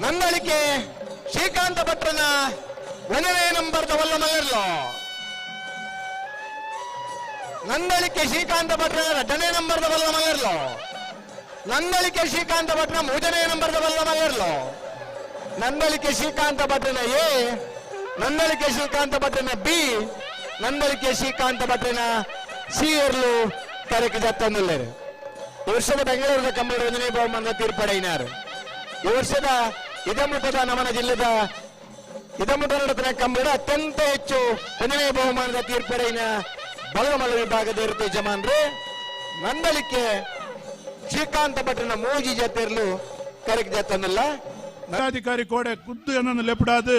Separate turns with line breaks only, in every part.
ನಂದಳಿಕೆ ಶ್ರೀಕಾಂತ ಭಟ್ರನ 1ನೇ ನಂಬರ್ದ ವಲ್ಲ ಮಲ್ಲರ್ಲೋ ನಂದಳಿಕೆ ಶ್ರೀಕಾಂತ ಭಟ್ರನ 2ನೇ ನಂಬರ್ದ ವಲ್ಲ ಮಲ್ಲರ್ಲೋ ನಂದಳಿಕೆ ಶ್ರೀಕಾಂತ ಭಟ್ರನ 3ನೇ ನಂಬರ್ದ ವಲ್ಲ ಮಲ್ಲರ್ಲೋ ನಂದಳಿಕೆ ಶ್ರೀಕಾಂತ ಭಟ್ರನ ಎ ನಂದಳಿಕೆ ಶ್ರೀಕಾಂತ ಭಟ್ರನ ಬಿ ನಂದಳಿಕೆ ಶ್ರೀಕಾಂತ ಭಟ್ರನ ಸಿ ಇರ್ಲು ಕರೆಕ್ಟ್ ಜತ್ತೊಂದುಲ್ಲೇರು ಈ ವರ್ಷದ ಬೆಂಗಳೂರಿನ ಕಂಬಳ 1ನೇ ಬಹುಮಾನದ ತೀರ್ಪಡೆಯಿನಾರು ಈ ವರ್ಷದ ಇದಮುಟದ ನಮನ ಜಿಲ್ಲೆದ ಇದಮುಟ ನಡೆದ ಕಂಬಳ ಅತ್ಯಂತ ಹೆಚ್ಚು 1ನೇ ಬಹುಮಾನದ ತೀರ್ಪಡೆಯಿನ ಬಲಮಲ್ಲ ವಿಭಾಗದ ಇರುತ್ತೆ ಜಮಾನ್ರೆ ನಂದಳಿಕೆ ಶ್ರೀಕಾಂತ ಭಟ್ರನ ಮೂಜಿ ಜತೆರ್ಲು ಕರೆಕ್ಟ್ ಜತ್ತೊಂದಿಲ್ಲ
ಜಿಲ್ಲಾಧಿಕಾರಿ ಕೋಡೆ ಖುದ್ದು ಏನನ್ನು ಲೆಪಡಾದು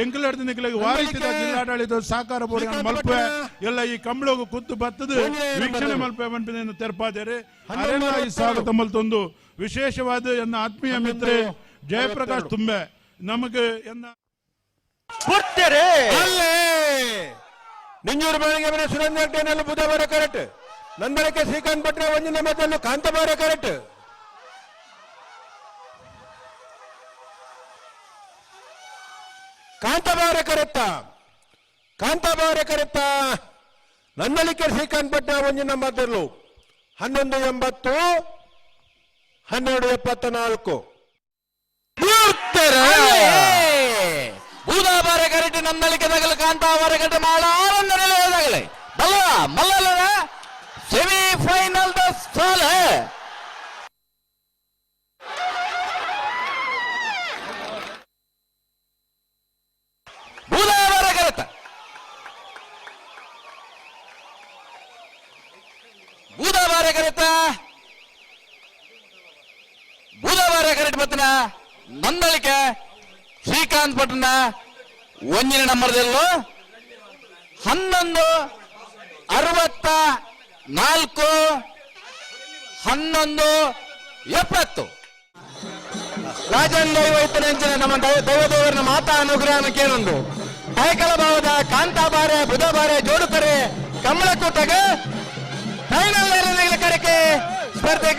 ಎಂಕಲಡ್ದು ನಿಖಿಲಿಗೆ ವಾರಿಸಿದ ಜಿಲ್ಲಾಡಳಿತ ಸಹಕಾರ ಬೋರ್ಡ್ ಮಲ್ಪೆ ಎಲ್ಲ ಈ ಕಂಬಳಗೂ ಖುದ್ದು ಬತ್ತದು ವೀಕ್ಷಣೆ ಮಲ್ಪೆ ಮನ್ಪಿನ ತೆರಪಾದೇರಿ ಅರೆನಾಯಿ ಸ್ವಾಗತ ಮಲ್ತೊಂದು ವಿಶೇಷವಾದ ಎನ್ನ ಆತ್ಮೀಯ ಮಿತ್ರ ಜಯಪ್ರಕಾಶ್ ತುಂಬೆ ನಮಗೆ ಎನ್ನ
ಪುತ್ತರೆ ಅಲ್ಲೇ ನಿಂಜೂರು ಬೆಳಗ್ಗೆ ಸುರೇಂದ್ರ ಬುಧವಾರ ಕರೆಕ್ಟ್ ನಂದಳಿಕೆ ಶ್ರೀಕಾಂತ್ ಭಟ್ರ 1ನೇ ನಂಬರ್ದಲ್ಲೂ ಕಾಂತಬಾರ ಕರೆಕ್ಟ್ ಕಾಂತಬಾರ ಕರೆತ್ತ ನಂದಳಿಕೆ ಶ್ರೀಕಾಂತ್ ಭಟ್ರ 1ನೇ ನಂಬರ್ದಲ್ಲೂ 1180 1274 ಬೂದಾಬಾರ ಕರೆಕ್ಟ್ ನಂದಳಿಕೆ ತಗಲು ಕಾಂತಾಬಾರ ಕರೆಕ್ಟ್ ಮಾಡ ಆರಂದರೇ ಬಲ್ಲ ಮಲ್ಲನ ಸೆಮಿಫೈನಲ್ ದ ಸ್ಥಳ Boodabara correct Boodabara correct Boodabara correct ಬತ್ತನ ನಂದಳಿಕೆ ಶ್ರೀಕಾಂತ್ ಭಟ್ರನ 1ನೇ ನಂಬರ್ದಲ್ಲೂ 1164 1170 ರಾಜನ್ ದೈವೈತನೆಂಚಿನ ನಮ್ಮ ದೈವದೇವರನ ಮಾತಾ ಅನುಗ್ರಹನಕ್ಕೇನೊಂದು ಕಾಯಕಲ ಭಾವದ ಕಾಂತಾಬಾರೆ ಬುಧಬಾರೆ ಜೋಡುಕರೆ ಕಮಲಕೂಟಗ ಫೈನಲ್ ಕರೆಕೆ ಸ್ಪರ್ಧೆ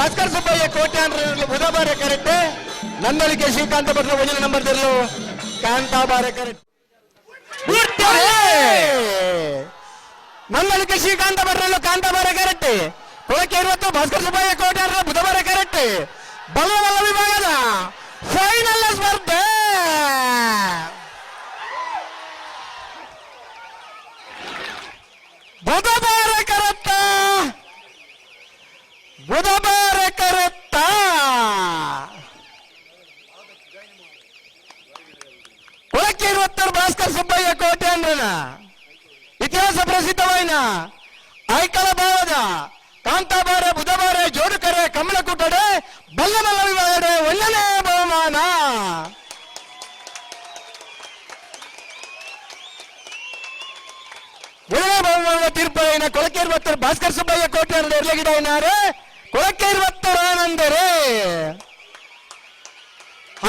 ಭಾಸ್ಕರ್ ಸುಬ್ಬಯ್ಯ ಕೋಟ್ಯಾಂತರ ಬುಧಬಾರೆ ಕರೆಕ್ಟ್ ನಂದಳಿಕೆ ಶ್ರೀಕಾಂತ ಭಟ್ರ 1ನೇ ನಂಬರ್ದಲ್ಲೂ ಕಾಂತಾಬಾರೆ ಕರೆಕ್ಟ್ ನಂದಳಿಕೆ ಶ್ರೀಕಾಂತ ಭಟ್ರಲ್ಲೂ ಕಾಂತಾಬಾರೆ ಕರೆಕ್ಟ್ ಕೊಳಕೆ 20 ಭಾಸ್ಕರ್ ಸುಬ್ಬಯ್ಯ ಕೋಟ್ಯಾಂತರ ಬುಧಬಾರೆ ಕರೆಕ್ಟ್ ಬಲವಲ್ಲ ವಿಭಾಗದ ಫೈನಲ್ ಸ್ಪರ್ಧೆ ಬುಧಬಾರೆ ಕರೆಕ್ಟ್ ಬುಧಬಾರೆ ಕರೆಕ್ಟ್ ಕೊಳಕೆ 20 ಭಾಸ್ಕರ್ ಸುಬ್ಬಯ್ಯ ಕೋಟ್ಯಾಂದ್ರನ ಇತಿಹಾಸ ಪ್ರಸಿದ್ಧವಾಯಿನ ಐಕಲ ಭಾವದ ಕಾಂತಾಬಾರೆ ಬುಧಬಾರೆ ಜೋಡುಕರೆ ಕಮಲಕುಟಡೆ ಬಲ್ಲಮಲ್ಲ ವಿಭಾಗದ 1ನೇ ಬಹುಮಾನ ತೀರ್ಪೈನ ಕೊಳಕೆ 20 ಭಾಸ್ಕರ್ ಸುಬ್ಬಯ್ಯ ಕೋಟೆ ಇರ್ಲಗಿದ್ದಾರೆ ಕೊಳಕೆ 20 ಆನಂದರೆ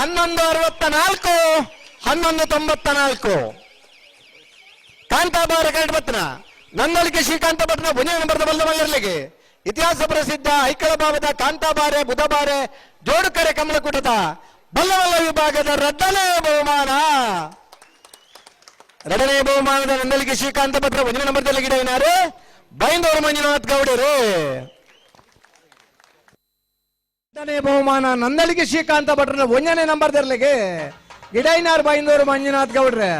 1164 1194 ಕಾಂತಾಬಾರ ಕರೆಕ್ಟ್ ಬತ್ತನ ನಂದಳಿಕೆ ಶ್ರೀಕಾಂತ ಭಟ್ರನ 1ನೇ ನಂಬರ್ದ ಬಲ್ಲಮಲ್ಲರ್ಲಿಗೆ ಇತಿಹಾಸ ಪ್ರಸಿದ್ಧ ಐಕಳ ಭಾವದ ಕಾಂತಾಬಾರೆ ಬುಧಬಾರೆ ಜೋಡುಕರೆ ಕಮಲಕೂಟದ ಬಲ್ಲಮಲ್ಲ ವಿಭಾಗದ 2ನೇ ಬಹುಮಾನ 2ನೇ ಬಹುಮಾನದ ನಂದಳಿಕೆ ಶ್ರೀಕಾಂತ ಭಟ್ರ 1ನೇ ನಂಬರ್ದಲ್ಲಿ ಗಿಡವಿನಾರು ಬೈಂದೂರು ಮಂಜುನಾಥ್ ಗೌಡರು 2ನೇ ಬಹುಮಾನ ನಂದಳಿಕೆ ಶ್ರೀಕಾಂತ ಭಟ್ರನ 1ನೇ ನಂಬರ್ದಲ್ಲಿಗೆ ಗಿಡೈನಾರ್ ಬೈಂದೂರು ಮಂಜುನಾಥ್ ಗೌಡ್ರೆ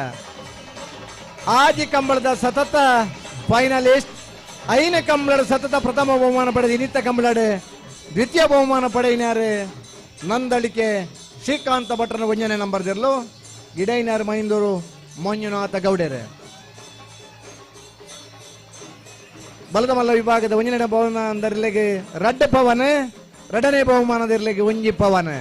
ಆಜಿ ಕಂಬಳದ ಸತತ ಫೈನಲಿಸ್ಟ್ 5ನೇ ಕಂಬಳದ ಸತತ ಪ್ರಥಮ ಬಹುಮಾನ ಪಡೆದ ಇನ್ನಿತ್ತ ಕಂಬಳಡೆ ದ್ವಿತೀಯ ಬಹುಮಾನ ಪಡೆಯಿನಾರು ನಂದಳಿಕೆ ಶ್ರೀಕಾಂತ ಭಟ್ರನ 1ನೇ ನಂಬರ್ದಿರ್ಲು ಗಿಡೈನಾರ್ ಮೈಂದೂರು ಮಂಜುನಾಥ ಗೌಡರೆ ಬಲದ ಮಲ್ಲ ವಿಭಾಗದ 1ನೇ ಬಹುಮಾನದರ್ಲೆಗೆ ರಡ್ಡ ಪವನ್ 2ನೇ ಬಹುಮಾನದರ್ಲೆಗೆ ಒಂಜಿ ಪವನ್